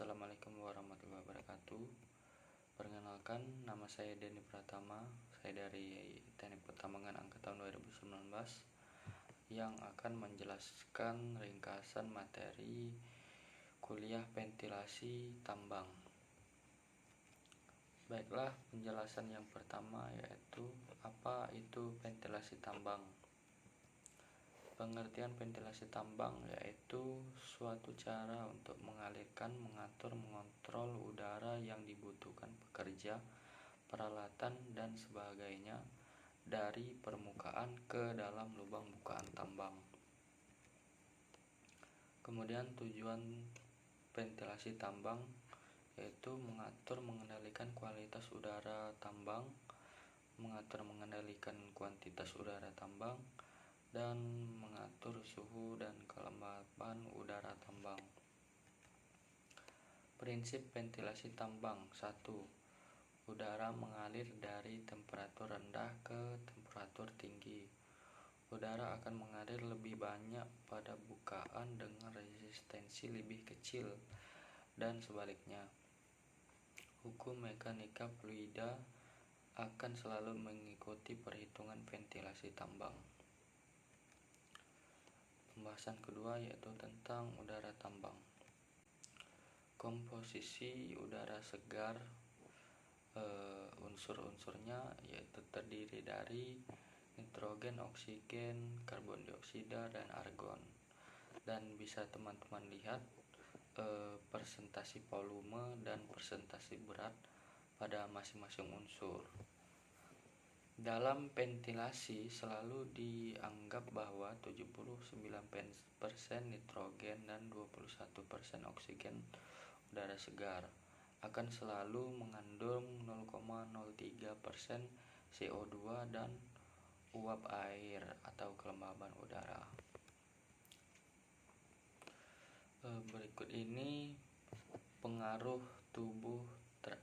Assalamualaikum warahmatullahi wabarakatuh. Perkenalkan, nama saya Denny Pratama. Saya dari Teknik Pertambangan Angkatan 2019 yang akan menjelaskan ringkasan materi kuliah ventilasi tambang. Baiklah, penjelasan yang pertama yaitu apa itu ventilasi tambang. Pengertian ventilasi tambang yaitu suatu cara untuk mengalirkan, mengatur, mengontrol udara yang dibutuhkan pekerja, peralatan, dan sebagainya dari permukaan ke dalam lubang bukaan tambang. Kemudian tujuan ventilasi tambang yaitu mengatur, mengendalikan kualitas udara tambang, mengatur, mengendalikan kuantitas udara tambang, dan mengatur suhu dan kelembapan udara tambang. Prinsip ventilasi tambang 1. Udara mengalir dari temperatur rendah ke temperatur tinggi. Udara akan mengalir lebih banyak pada bukaan dengan resistensi lebih kecil dan sebaliknya. Hukum mekanika fluida akan selalu mengikuti perhitungan ventilasi tambang. Pembahasan kedua yaitu tentang udara tambang. Komposisi udara segar, unsur-unsurnya yaitu terdiri dari nitrogen, oksigen, karbon dioksida, dan argon. Dan bisa teman-teman lihat persentase volume dan persentase berat pada masing-masing unsur. Dalam ventilasi selalu dianggap bahwa 79% nitrogen dan 21% oksigen udara segar akan selalu mengandung 0,03% CO2 dan uap air atau kelembaban udara. Berikut ini pengaruh tubuh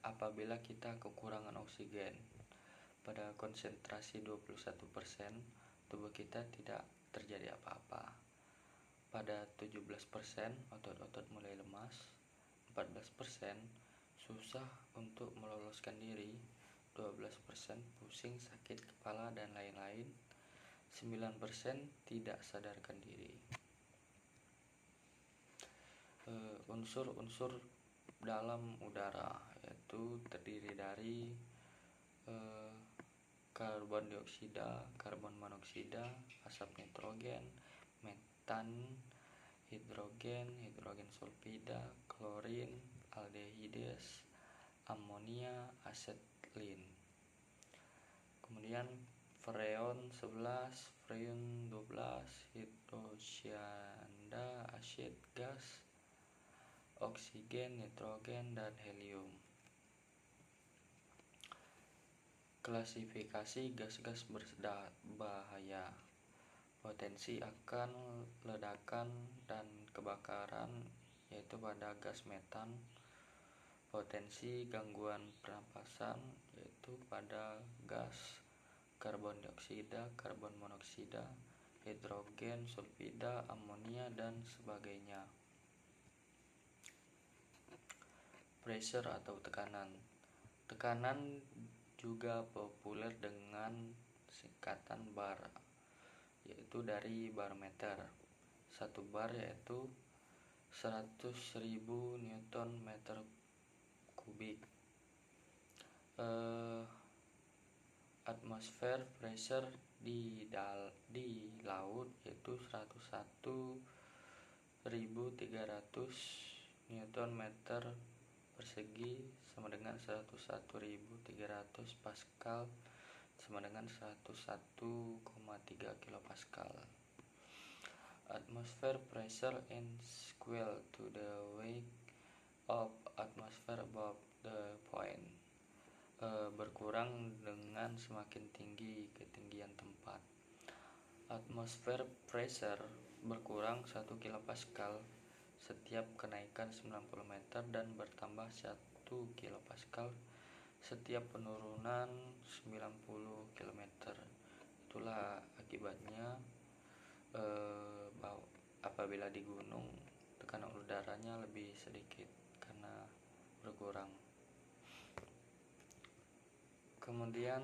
apabila kita kekurangan oksigen. Pada konsentrasi 21%, tubuh kita tidak terjadi apa-apa. Pada 17%, otot-otot mulai lemas. 14% susah untuk meloloskan diri. 12% pusing, sakit kepala, dan lain-lain. 9% tidak sadarkan diri. Unsur-unsur dalam udara yaitu terdiri dari karbon dioksida, karbon monoksida, asap nitrogen, metan, hidrogen, hidrogen sulfida, klorin, aldehides, amonia, asetlin. Kemudian freon 11, freon 12, hidrosianda, asid gas, oksigen, nitrogen, dan helium. Klasifikasi gas-gas berbahaya. Potensi akan ledakan dan kebakaran yaitu pada gas metan. Potensi gangguan pernapasan yaitu pada gas karbon dioksida, karbon monoksida, hidrogen sulfida, amonia, dan sebagainya. Pressure atau tekanan. Tekanan juga populer dengan singkatan bar, yaitu dari barometer. 1 bar yaitu 100.000 Newton meter kubik. Atmosfer pressure di laut yaitu 101.300 Newton meter persegi sama dengan 101.300 Pascal sama dengan 101,3 kilopascal. Atmosphere pressure is equal to the weight of atmosphere above the point. Berkurang dengan semakin tinggi ketinggian tempat. Atmosphere pressure berkurang 1 kilopascal setiap kenaikan 90 meter dan bertambah 1 kilopascal setiap penurunan 90 km. Itulah akibatnya apabila di gunung tekanan udaranya lebih sedikit karena berkurang. Kemudian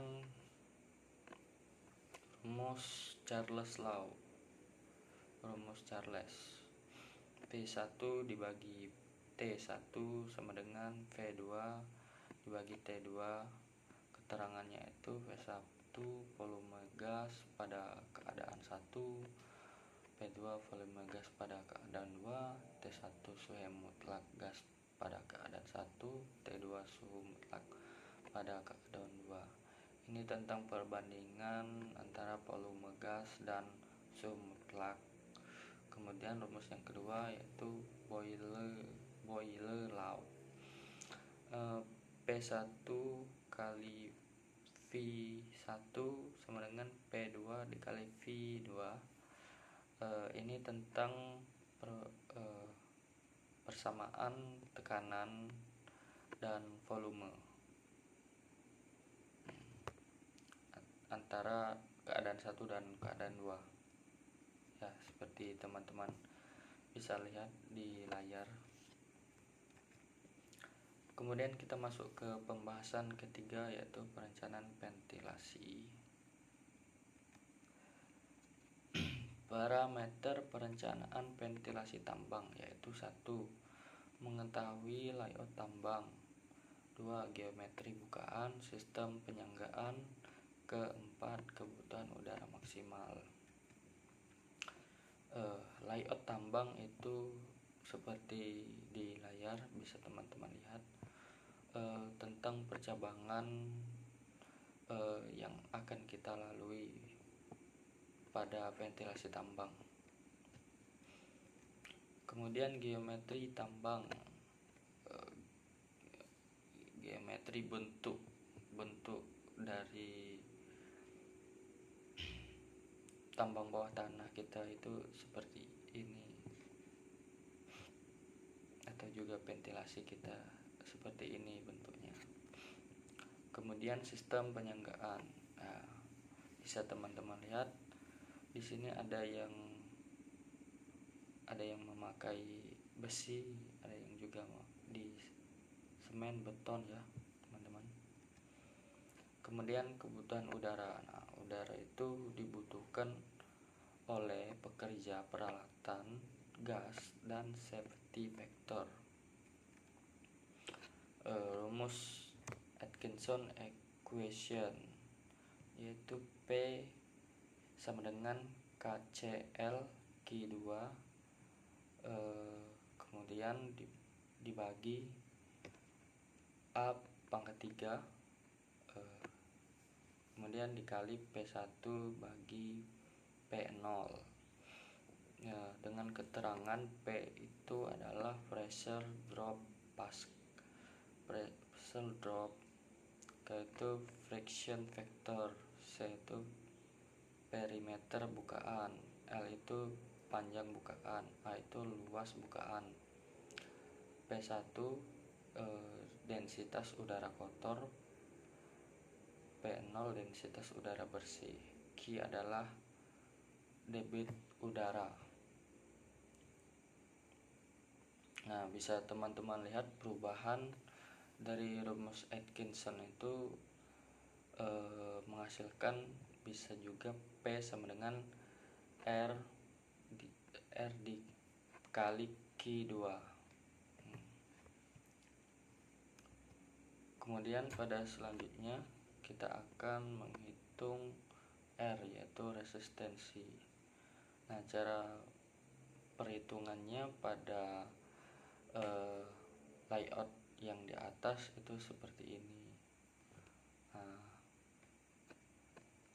rumus Charles Law. Rumus Charles, P1 dibagi T1 sama dengan V2 dibagi T2. Keterangannya itu V1 volume gas pada keadaan 1, V2 volume gas pada keadaan 2, T1 suhu mutlak gas pada keadaan 1, T2 suhu mutlak pada keadaan 2. Ini tentang perbandingan antara volume gas dan suhu mutlak. Kemudian rumus yang kedua yaitu Boyle Law. P1 kali V1 sama dengan P2 dikali V2. Ini tentang persamaan tekanan dan volume antara keadaan 1 dan keadaan 2. Ya, seperti teman-teman bisa lihat di layar. Kemudian kita masuk ke pembahasan ketiga yaitu perencanaan ventilasi. Parameter perencanaan ventilasi tambang yaitu 1. Mengetahui layout tambang. 2. Geometri bukaan sistem penyanggaan. Keempat, kebutuhan udara maksimal. Layout tambang itu seperti di layar bisa teman-teman lihat, tentang percabangan yang akan kita lalui pada ventilasi tambang. Kemudian geometri tambang, geometri bentuk dari tambang bawah tanah kita itu seperti ini, atau juga ventilasi kita seperti ini bentuknya. Kemudian sistem penyanggaan. Nah, bisa teman-teman lihat di sini ada yang memakai besi, ada yang juga di semen beton ya teman-teman. Kemudian kebutuhan udara. Nah, udara itu dibutuhkan oleh pekerja, peralatan, gas, dan safety factor. Rumus Atkinson equation yaitu P sama dengan KCl Q2, kemudian dibagi A pangkat 3, kemudian dikali P1 bagi P0. Ya, dengan keterangan P itu adalah pressure drop yaitu friction factor, C itu perimeter bukaan, L itu panjang bukaan, A itu luas bukaan, P1 densitas udara kotor, P0 densitas udara bersih, Q adalah debit udara. Nah, bisa teman-teman lihat perubahan dari rumus Atkinson itu menghasilkan bisa juga P sama dengan R dikali Q2. Kemudian pada selanjutnya kita akan menghitung R yaitu resistensi. Nah, cara perhitungannya pada layout yang di atas itu seperti ini.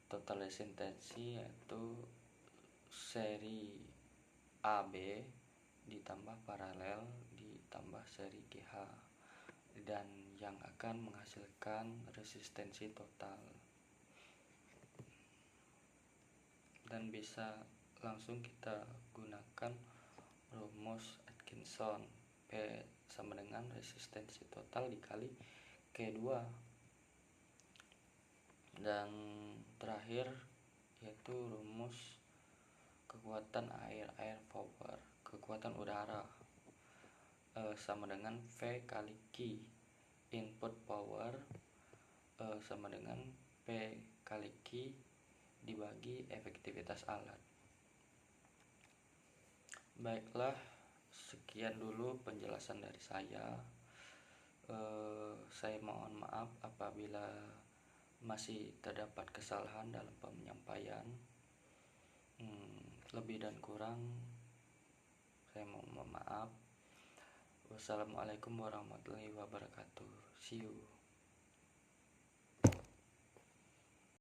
Total resistensi yaitu seri AB ditambah paralel ditambah seri GH, dan yang akan menghasilkan resistensi total. Dan bisa langsung kita gunakan rumus Atkinson, P sama dengan resistensi total dikali Q2. Dan terakhir yaitu rumus kekuatan air power, kekuatan udara, sama dengan V kali Q. input power sama dengan P kali Q dibagi efektivitas alat. Baiklah, sekian dulu penjelasan dari saya. Saya mohon maaf apabila masih terdapat kesalahan dalam penyampaian. Lebih dan kurang saya mohon maaf. Wassalamualaikum warahmatullahi wabarakatuh. See you.